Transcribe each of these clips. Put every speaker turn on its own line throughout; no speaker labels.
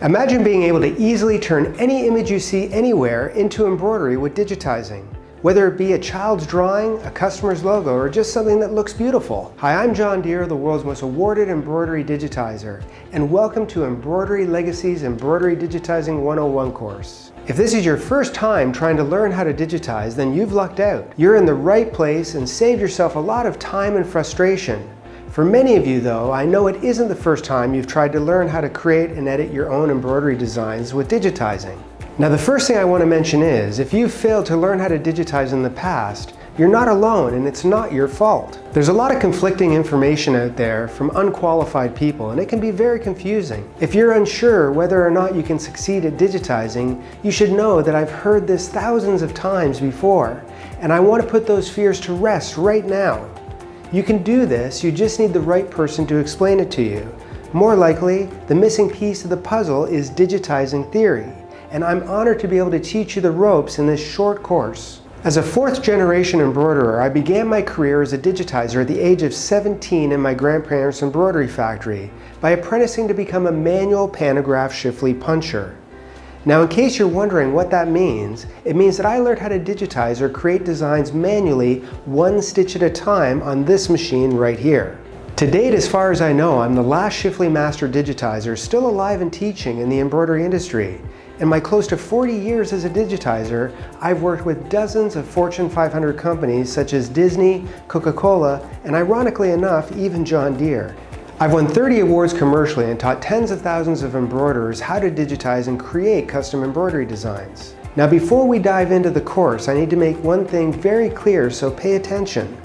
Imagine being able to easily turn any image you see anywhere into embroidery with digitizing. Whether it be a child's drawing, a customer's logo, or just something that looks beautiful. Hi, I'm John Deere, the world's most awarded embroidery digitizer, and welcome to Embroidery Legacy's Embroidery Digitizing 101 course. If this is your first time trying to learn how to digitize, then you've lucked out. You're in the right place and saved yourself a lot of time and frustration. For many of you though, I know it isn't the first time you've tried to learn how to create and edit your own embroidery designs with digitizing. Now the first thing I want to mention is, if you've failed to learn how to digitize in the past, you're not alone and it's not your fault. There's a lot of conflicting information out there from unqualified people and it can be very confusing. If you're unsure whether or not you can succeed at digitizing, you should know that I've heard this thousands of times before, and I want to put those fears to rest right now. You can do this, you just need the right person to explain it to you. More likely, the missing piece of the puzzle is digitizing theory, and I'm honored to be able to teach you the ropes in this short course. As a fourth-generation embroiderer, I began my career as a digitizer at the age of 17 in my grandparents' embroidery factory by apprenticing to become a manual pantograph shiftly puncher. Now, in case you're wondering what that means, it means that I learned how to digitize or create designs manually, one stitch at a time on this machine right here. To date, as far as I know, I'm the last shiftly master digitizer still alive and teaching in the embroidery industry. In my close to 40 years as a digitizer, I've worked with dozens of Fortune 500 companies such as Disney, Coca-Cola, and ironically enough, even John Deere. I've won 30 awards commercially and taught tens of thousands of embroiderers how to digitize and create custom embroidery designs. Now before we dive into the course, I need to make one thing very clear, so pay attention.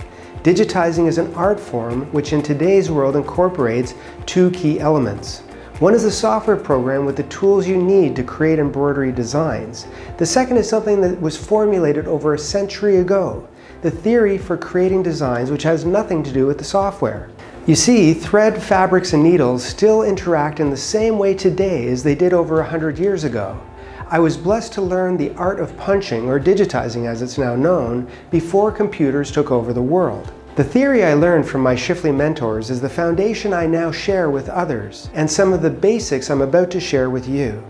Digitizing is an art form which in today's world incorporates two key elements. One is a software program with the tools you need to create embroidery designs. The second is something that was formulated over a century ago, the theory for creating designs, which has nothing to do with the software. You see, thread, fabrics, and needles still interact in the same way today as they did over 100 years ago. I was blessed to learn the art of punching, or digitizing as it's now known, before computers took over the world. The theory I learned from my shiftly mentors is the foundation I now share with others, and some of the basics I'm about to share with you.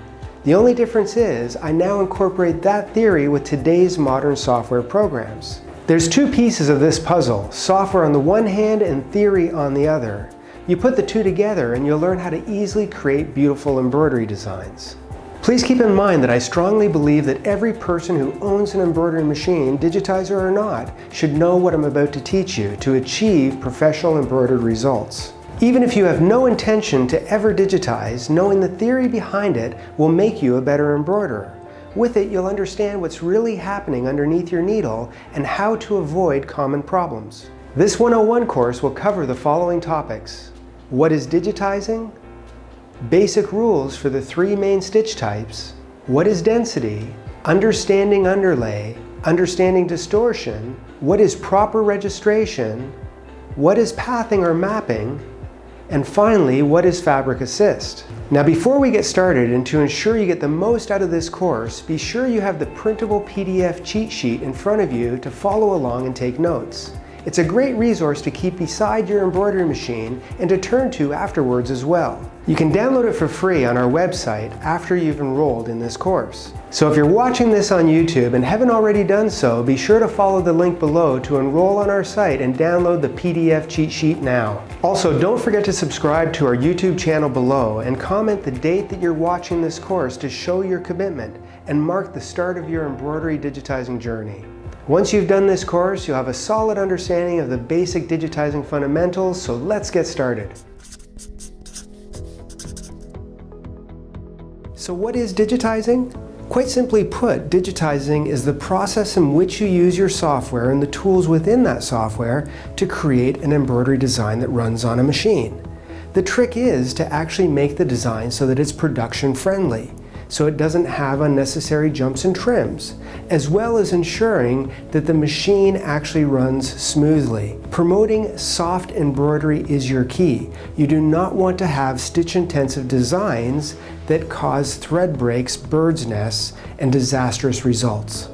The only difference is, I now incorporate that theory with today's modern software programs. There's two pieces of this puzzle, software on the one hand and theory on the other. You put the two together and you'll learn how to easily create beautiful embroidery designs. Please keep in mind that I strongly believe that every person who owns an embroidery machine, digitizer or not, should know what I'm about to teach you to achieve professional embroidered results. Even if you have no intention to ever digitize, knowing the theory behind it will make you a better embroiderer. With it, you'll understand what's really happening underneath your needle and how to avoid common problems. This 101 course will cover the following topics. What is digitizing? Basic rules for the three main stitch types. What is density? Understanding underlay. Understanding distortion. What is proper registration? What is pathing or mapping? And finally, what is fabric assist? Now before we get started, and to ensure you get the most out of this course, be sure you have the printable PDF cheat sheet in front of you to follow along and take notes. It's a great resource to keep beside your embroidery machine and to turn to afterwards as well. You can download it for free on our website after you've enrolled in this course. So if you're watching this on YouTube and haven't already done so, be sure to follow the link below to enroll on our site and download the PDF cheat sheet now. Also, don't forget to subscribe to our YouTube channel below and comment the date that you're watching this course to show your commitment and mark the start of your embroidery digitizing journey. Once you've done this course, you'll have a solid understanding of the basic digitizing fundamentals, so let's get started. So what is digitizing? Quite simply put, digitizing is the process in which you use your software and the tools within that software to create an embroidery design that runs on a machine. The trick is to actually make the design so that it's production friendly, so it doesn't have unnecessary jumps and trims, as well as ensuring that the machine actually runs smoothly. Promoting soft embroidery is your key. You do not want to have stitch-intensive designs that cause thread breaks, bird's nests, and disastrous results.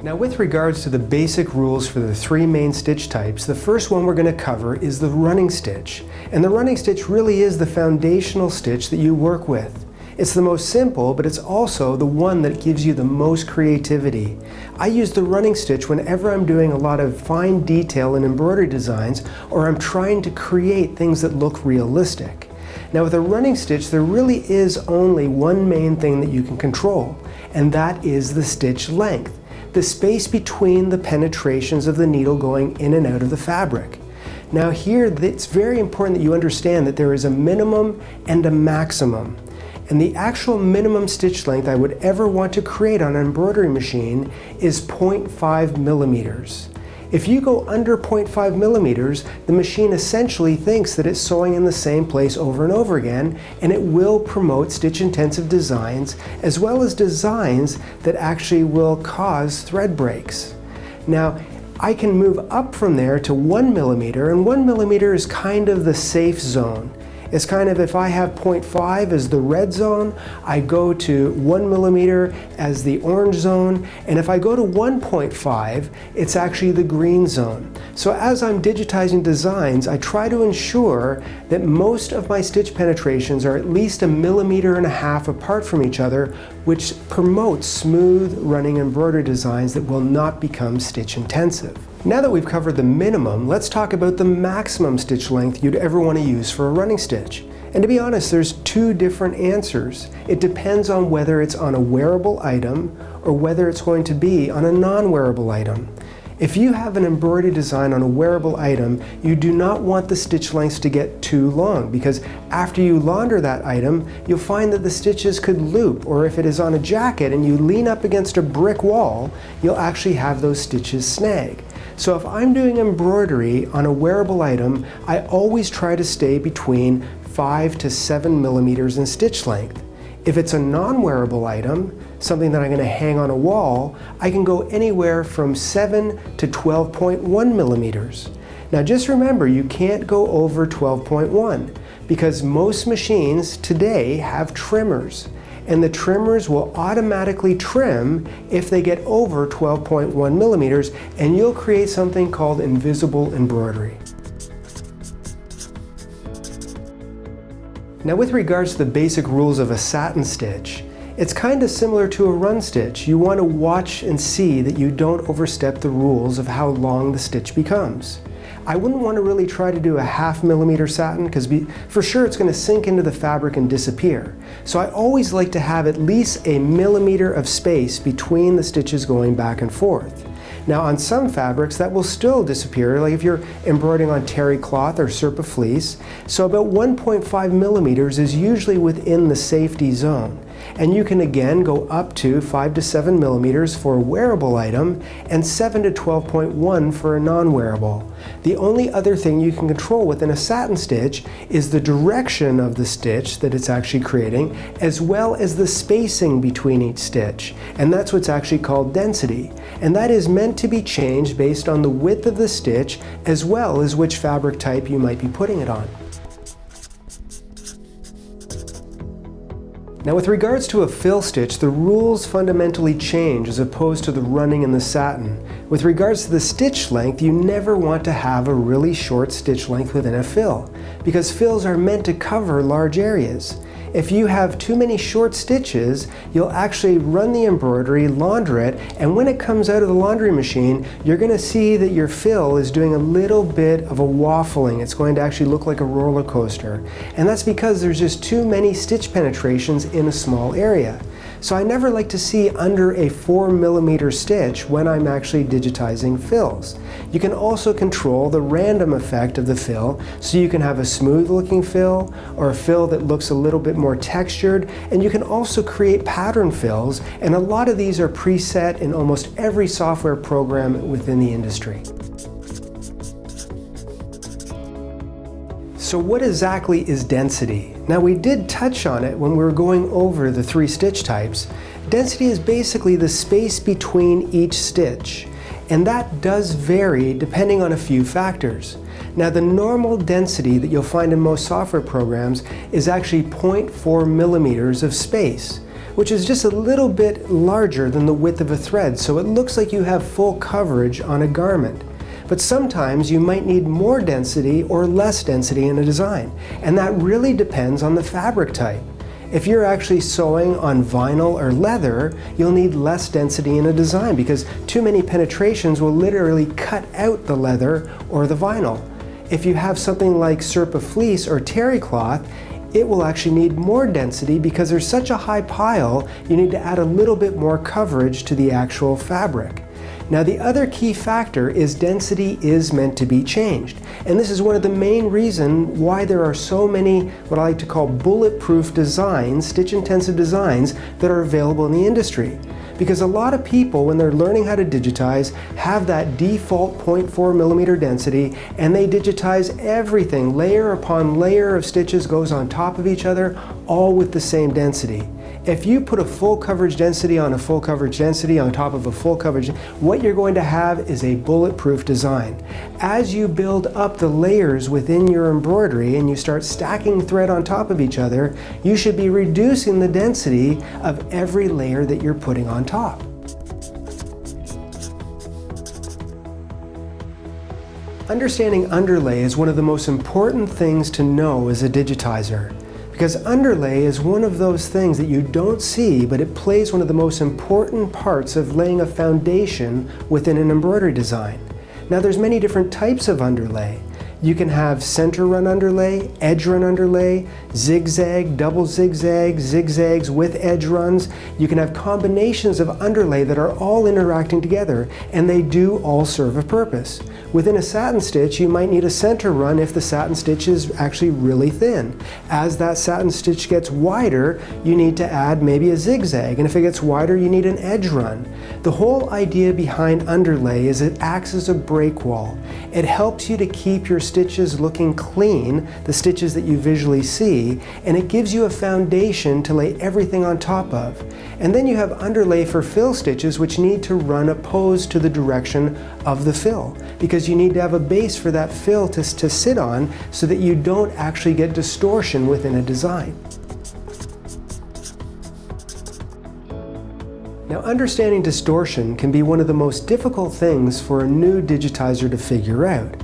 Now with regards to the basic rules for the three main stitch types, the first one we're going to cover is the running stitch. And the running stitch really is the foundational stitch that you work with. It's the most simple, but it's also the one that gives you the most creativity. I use the running stitch whenever I'm doing a lot of fine detail in embroidery designs, or I'm trying to create things that look realistic. Now with a running stitch, there really is only one main thing that you can control, and that is the stitch length, the space between the penetrations of the needle going in and out of the fabric. Now here, it's very important that you understand that there is a minimum and a maximum. And the actual minimum stitch length I would ever want to create on an embroidery machine is 0.5 millimeters. If you go under 0.5 millimeters, the machine essentially thinks that it's sewing in the same place over and over again, and it will promote stitch-intensive designs, as well as designs that actually will cause thread breaks. Now, I can move up from there to 1 millimeter, and 1 millimeter is kind of the safe zone. It's kind of, if I have 0.5 as the red zone, I go to 1 millimeter as the orange zone, and if I go to 1.5, it's actually the green zone. So as I'm digitizing designs, I try to ensure that most of my stitch penetrations are at least 1.5 millimeters apart from each other, which promotes smooth running embroidery designs that will not become stitch intensive. Now that we've covered the minimum, let's talk about the maximum stitch length you'd ever want to use for a running stitch. And to be honest, there's two different answers. It depends on whether it's on a wearable item or whether it's going to be on a non-wearable item. If you have an embroidery design on a wearable item, you do not want the stitch lengths to get too long, because after you launder that item, you'll find that the stitches could loop, or if it is on a jacket and you lean up against a brick wall, you'll actually have those stitches snag. So if I'm doing embroidery on a wearable item, I always try to stay between 5 to 7 millimeters in stitch length. If it's a non-wearable item, something that I'm going to hang on a wall, I can go anywhere from 7 to 12.1 millimeters. Now just remember, you can't go over 12.1 because most machines today have trimmers, and the trimmers will automatically trim if they get over 12.1 millimeters, and you'll create something called invisible embroidery. Now with regards to the basic rules of a satin stitch, it's kind of similar to a run stitch. You want to watch and see that you don't overstep the rules of how long the stitch becomes. I wouldn't want to really try to do a 0.5 millimeter satin, because for sure it's going to sink into the fabric and disappear. So I always like to have at least 1 millimeter of space between the stitches going back and forth. Now on some fabrics that will still disappear, like if you're embroidering on terry cloth or Serpa fleece, so about 1.5 millimeters is usually within the safety zone. And you can again go up to 5 to 7 millimeters for a wearable item and 7 to 12.1 for a non-wearable. The only other thing you can control within a satin stitch is the direction of the stitch that it's actually creating, as well as the spacing between each stitch. And that's what's actually called density. And that is meant to be changed based on the width of the stitch, as well as which fabric type you might be putting it on. Now with regards to a fill stitch, the rules fundamentally change as opposed to the running and the satin. With regards to the stitch length, you never want to have a really short stitch length within a fill, because fills are meant to cover large areas. If you have too many short stitches, you'll actually run the embroidery, launder it, and when it comes out of the laundry machine, you're going to see that your fill is doing a little bit of a waffling. It's going to actually look like a roller coaster. And that's because there's just too many stitch penetrations in a small area. So I never like to see under a 4 millimeter stitch when I'm actually digitizing fills. You can also control the random effect of the fill, so you can have a smooth looking fill or a fill that looks a little bit more textured, and you can also create pattern fills, and a lot of these are preset in almost every software program within the industry. So what exactly is density? Now we did touch on it when we were going over the 3 stitch types. Density is basically the space between each stitch, and that does vary depending on a few factors. Now the normal density that you'll find in most software programs is actually 0.4 millimeters of space, which is just a little bit larger than the width of a thread, so it looks like you have full coverage on a garment. But sometimes you might need more density or less density in a design, and that really depends on the fabric type. If you're actually sewing on vinyl or leather, you'll need less density in a design because too many penetrations will literally cut out the leather or the vinyl. If you have something like Serpa fleece or terry cloth, it will actually need more density because there's such a high pile, you need to add a little bit more coverage to the actual fabric. Now the other key factor is density is meant to be changed. And this is one of the main reasons why there are so many what I like to call bulletproof designs, stitch-intensive designs that are available in the industry. Because a lot of people, when they're learning how to digitize, have that default 0.4 millimeter density and they digitize everything. Layer upon layer of stitches goes on top of each other, all with the same density. If you put a full coverage density on a full coverage density on top of a full coverage, what you're going to have is a bulletproof design. As you build up the layers within your embroidery and you start stacking thread on top of each other, you should be reducing the density of every layer that you're putting on top. Understanding underlay is one of the most important things to know as a digitizer. Because underlay is one of those things that you don't see, but it plays one of the most important parts of laying a foundation within an embroidery design. Now there's many different types of underlay. You can have center run underlay, edge run underlay, zigzag, double zigzag, zigzags with edge runs. You can have combinations of underlay that are all interacting together, and they do all serve a purpose. Within a satin stitch, you might need a center run if the satin stitch is actually really thin. As that satin stitch gets wider, you need to add maybe a zigzag, and if it gets wider, you need an edge run. The whole idea behind underlay is it acts as a break wall. It helps you to keep your stitches looking clean, the stitches that you visually see, and it gives you a foundation to lay everything on top of. And then you have underlay for fill stitches, which need to run opposed to the direction of the fill, because you need to have a base for that fill to sit on so that you don't actually get distortion within a design. Now, understanding distortion can be one of the most difficult things for a new digitizer to figure out.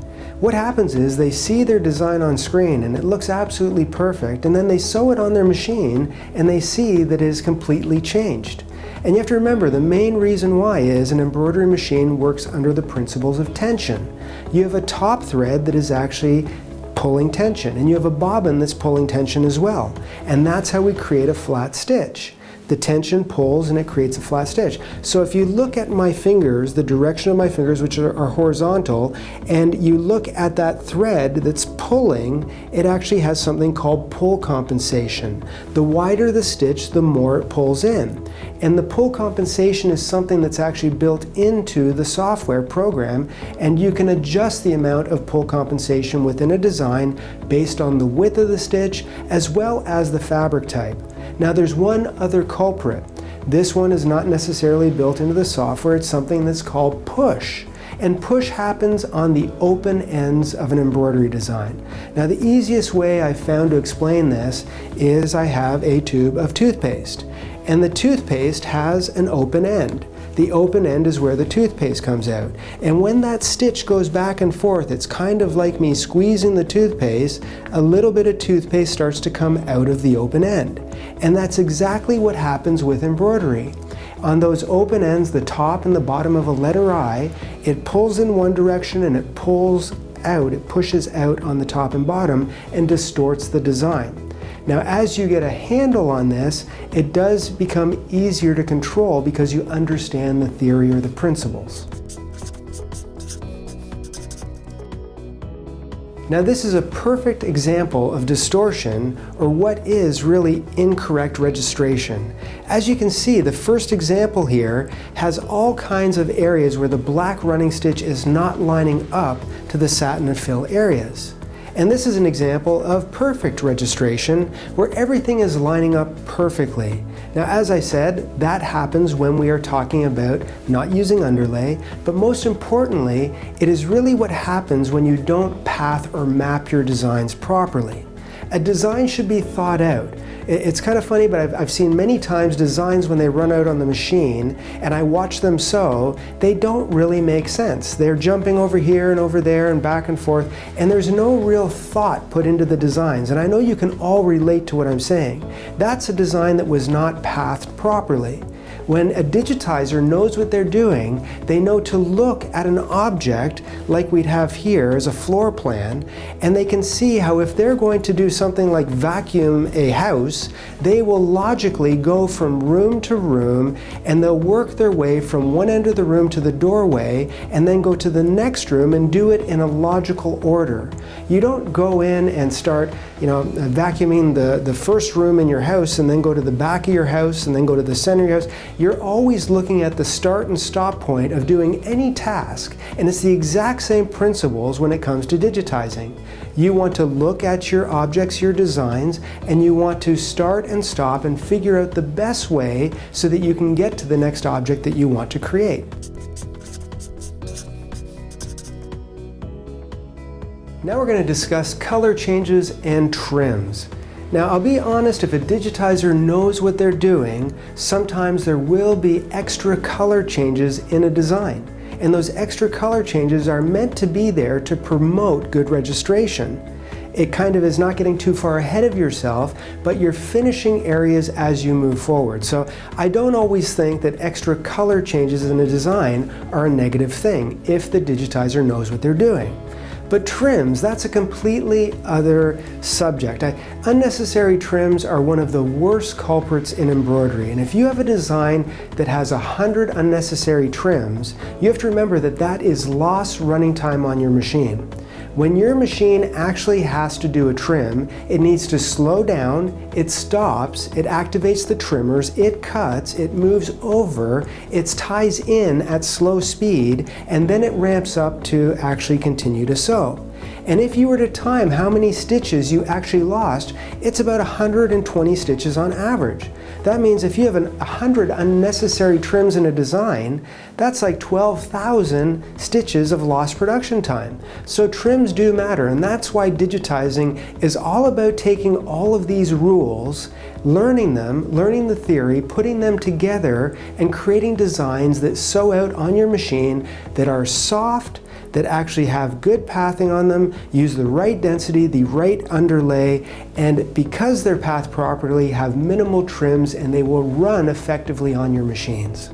What happens is they see their design on screen and it looks absolutely perfect, and then they sew it on their machine and they see that it is completely changed. And you have to remember, the main reason why is an embroidery machine works under the principles of tension. You have a top thread that is actually pulling tension, and you have a bobbin that's pulling tension as well. And that's how we create a flat stitch. The tension pulls and it creates a flat stitch. So if you look at my fingers, the direction of my fingers, which are horizontal, and you look at that thread that's pulling, it actually has something called pull compensation. The wider the stitch, the more it pulls in. And the pull compensation is something that's actually built into the software program, and you can adjust the amount of pull compensation within a design based on the width of the stitch as well as the fabric type. Now there's one other culprit. This one is not necessarily built into the software. It's something that's called push. And push happens on the open ends of an embroidery design. Now the easiest way I've found to explain this is I have a tube of toothpaste. And the toothpaste has an open end. The open end is where the toothpaste comes out. And when that stitch goes back and forth, it's kind of like me squeezing the toothpaste, a little bit of toothpaste starts to come out of the open end. And that's exactly what happens with embroidery. On those open ends, the top and the bottom of a letter I, it pulls in one direction and it pulls out, it pushes out on the top and bottom and distorts the design. Now, as you get a handle on this, it does become easier to control because you understand the theory or the principles. Now, this is a perfect example of distortion, or what is really incorrect registration. As you can see, the first example here has all kinds of areas where the black running stitch is not lining up to the satin and fill areas. And this is an example of perfect registration, where everything is lining up perfectly. Now, as I said, that happens when we are talking about not using underlay, but most importantly, it is really what happens when you don't path or map your designs properly. A design should be thought out. It's kind of funny, but I've seen many times designs when they run out on the machine and I watch them sew, they don't really make sense. They're jumping over here and over there and back and forth, and there's no real thought put into the designs. And I know you can all relate to what I'm saying. That's a design that was not pathed properly. When a digitizer knows what they're doing, they know to look at an object like we'd have here as a floor plan, and they can see how if they're going to do something like vacuum a house, they will logically go from room to room, and they'll work their way from one end of the room to the doorway, and then go to the next room and do it in a logical order. You don't go in and start, vacuuming the first room in your house and then go to the back of your house and then go to the center of your house. You're always looking at the start and stop point of doing any task, and it's the exact same principles when it comes to digitizing. You want to look at your objects, your designs, and you want to start and stop and figure out the best way so that you can get to the next object that you want to create. Now we're going to discuss color changes and trims. Now, I'll be honest, if a digitizer knows what they're doing, sometimes there will be extra color changes in a design. And those extra color changes are meant to be there to promote good registration. It kind of is not getting too far ahead of yourself, but you're finishing areas as you move forward. So I don't always think that extra color changes in a design are a negative thing if the digitizer knows what they're doing. But trims, that's a completely other subject. Unnecessary trims are one of the worst culprits in embroidery. And if you have a design that has 100 unnecessary trims, you have to remember that that is lost running time on your machine. When your machine actually has to do a trim, it needs to slow down, it stops, it activates the trimmers, it cuts, it moves over, it ties in at slow speed, and then it ramps up to actually continue to sew. And if you were to time how many stitches you actually lost, it's about 120 stitches on average. That means if you have 100 unnecessary trims in a design, that's like 12,000 stitches of lost production time. So trims do matter, and that's why digitizing is all about taking all of these rules, learning them, learning the theory, putting them together, and creating designs that sew out on your machine that are soft, that actually have good pathing on them, use the right density, the right underlay, and because they're pathed properly, have minimal trims, and they will run effectively on your machines.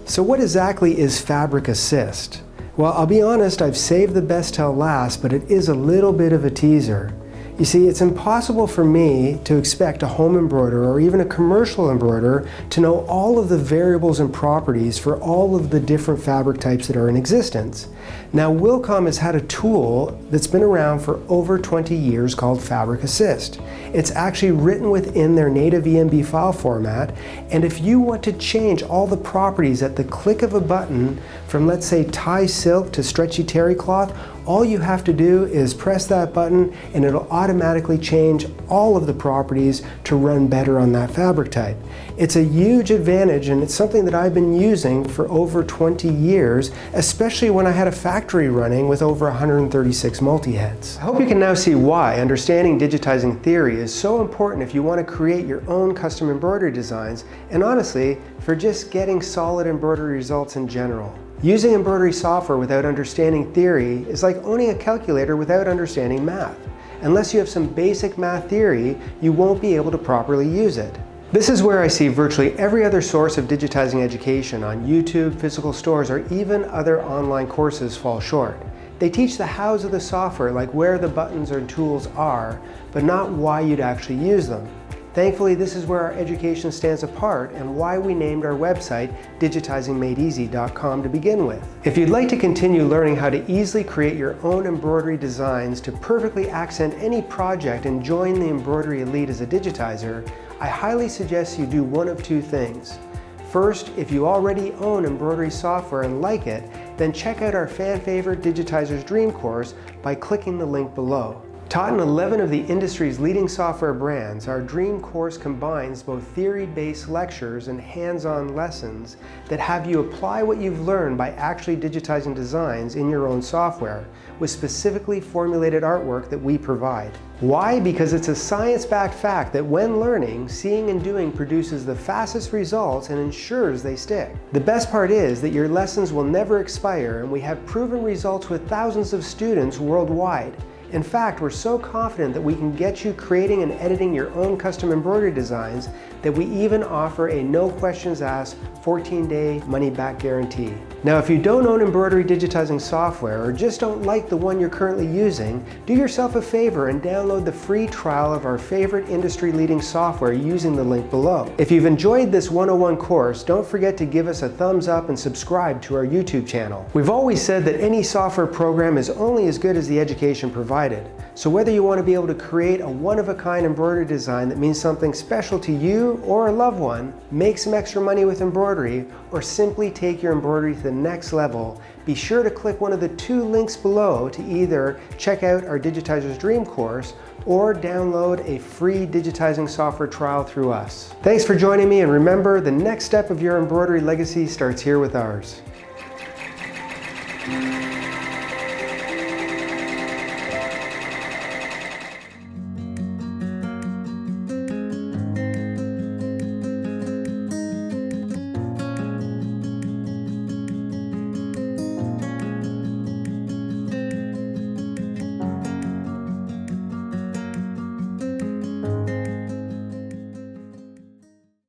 So what exactly is Fabric Assist? Well, I'll be honest, I've saved the best till last, but it is a little bit of a teaser. You see, it's impossible for me to expect a home embroiderer or even a commercial embroiderer to know all of the variables and properties for all of the different fabric types that are in existence. Now, Wilcom has had a tool that's been around for over 20 years called Fabric Assist. It's actually written within their native EMB file format, and if you want to change all the properties at the click of a button from, let's say, tie silk to stretchy terry cloth, all you have to do is press that button and it'll automatically change all of the properties to run better on that fabric type. It's a huge advantage, and it's something that I've been using for over 20 years, especially when I had a factory running with over 136 multi-heads. I hope you can now see why understanding digitizing theory is so important if you want to create your own custom embroidery designs, and honestly, for just getting solid embroidery results in general. Using embroidery software without understanding theory is like owning a calculator without understanding math. Unless you have some basic math theory, you won't be able to properly use it. This is where I see virtually every other source of digitizing education on YouTube, physical stores, or even other online courses fall short. They teach the hows of the software, like where the buttons or tools are, but not why you'd actually use them. Thankfully, this is where our education stands apart and why we named our website digitizingmadeeasy.com to begin with. If you'd like to continue learning how to easily create your own embroidery designs to perfectly accent any project and join the embroidery elite as a digitizer, I highly suggest you do one of two things. First, if you already own embroidery software and like it, then check out our fan favorite Digitizers Dream course by clicking the link below. Taught in 11 of the industry's leading software brands, our Dream course combines both theory-based lectures and hands-on lessons that have you apply what you've learned by actually digitizing designs in your own software with specifically formulated artwork that we provide. Why? Because it's a science-backed fact that when learning, seeing and doing produces the fastest results and ensures they stick. The best part is that your lessons will never expire, and we have proven results with thousands of students worldwide. In fact, we're so confident that we can get you creating and editing your own custom embroidery designs that we even offer a no questions asked 14-day money-back guarantee. Now, if you don't own embroidery digitizing software or just don't like the one you're currently using, do yourself a favor and download the free trial of our favorite industry-leading software using the link below. If you've enjoyed this 101 course, don't forget to give us a thumbs up and subscribe to our YouTube channel. We've always said that any software program is only as good as the education provided. So whether you want to be able to create a one-of-a-kind embroidery design that means something special to you or a loved one, make some extra money with embroidery, or simply take your embroidery to the next level, be sure to click one of the 2 links below to either check out our Digitizers Dream course or download a free digitizing software trial through us. Thanks for joining me, and remember, the next step of your embroidery legacy starts here with ours.